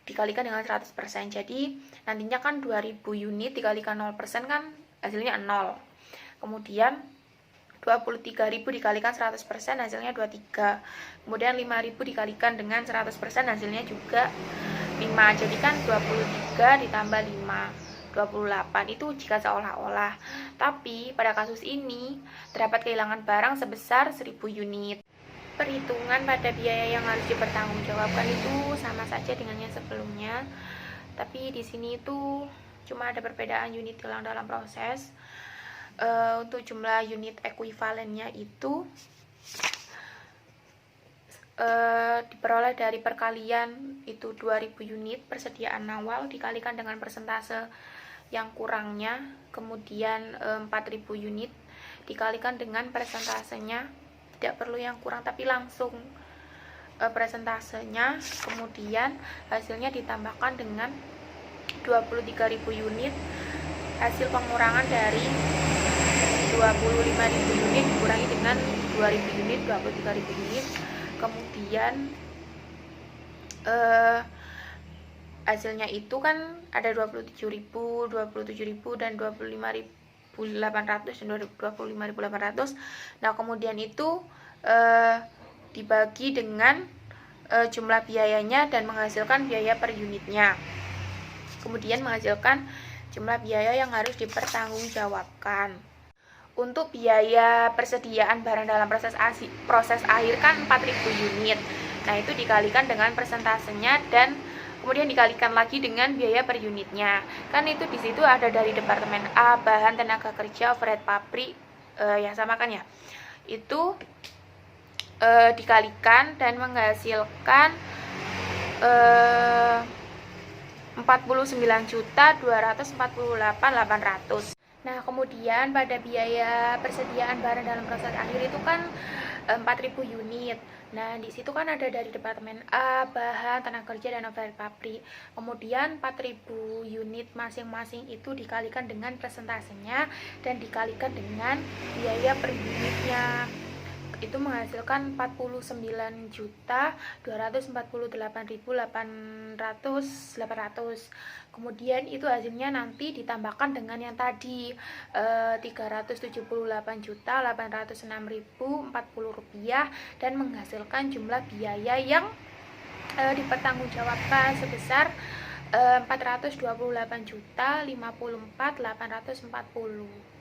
dikalikan dengan 100%. Jadi nantinya kan 2.000 unit dikalikan 0% kan hasilnya 0. Kemudian 23.000 dikalikan 100% hasilnya 23. Kemudian 5.000 dikalikan dengan 100% hasilnya juga 5. Jadi kan 23 ditambah 5, 28. Itu jika seolah-olah. Tapi pada kasus ini terdapat kehilangan barang sebesar 1.000 unit. Perhitungan pada biaya yang harus dipertanggungjawabkan itu sama saja dengan yang sebelumnya. Tapi di sini itu cuma ada perbedaan unit hilang dalam proses. Untuk jumlah unit ekuivalennya itu diperoleh dari perkalian itu 2.000 unit persediaan awal dikalikan dengan persentase yang kurangnya, kemudian 4.000 unit dikalikan dengan persentasenya, tidak perlu yang kurang tapi langsung persentasenya, kemudian hasilnya ditambahkan dengan 23.000 unit, hasil pengurangan dari 25.000 unit dikurangi dengan 2.000 unit, 23.000 unit, kemudian hasilnya itu kan ada 27.000 dan 25.800 dan 25.800. Nah, kemudian itu dibagi dengan jumlah biayanya dan menghasilkan biaya per unitnya. Kemudian menghasilkan jumlah biaya yang harus dipertanggungjawabkan. Untuk biaya persediaan barang dalam proses akhir kan 4.000 unit. Nah, itu dikalikan dengan persentasenya dan kemudian dikalikan lagi dengan biaya per unitnya. Kan itu di situ ada dari Departemen A, bahan, tenaga kerja, overhead pabrik, ya sama kan ya. Itu dikalikan dan menghasilkan 49.248.800. Nah, kemudian pada biaya persediaan barang dalam proses akhir itu kan 4.000 unit. Nah, di situ kan ada dari departemen A, bahan, tenaga kerja, dan overhead pabrik. Kemudian 4.000 unit masing-masing itu dikalikan dengan persentasenya dan dikalikan dengan biaya per unitnya. Itu menghasilkan 49.248.800. Kemudian itu hasilnya nanti ditambahkan dengan yang tadi 378.806.040 rupiah dan menghasilkan jumlah biaya yang dipertanggungjawabkan sebesar 428.054.840.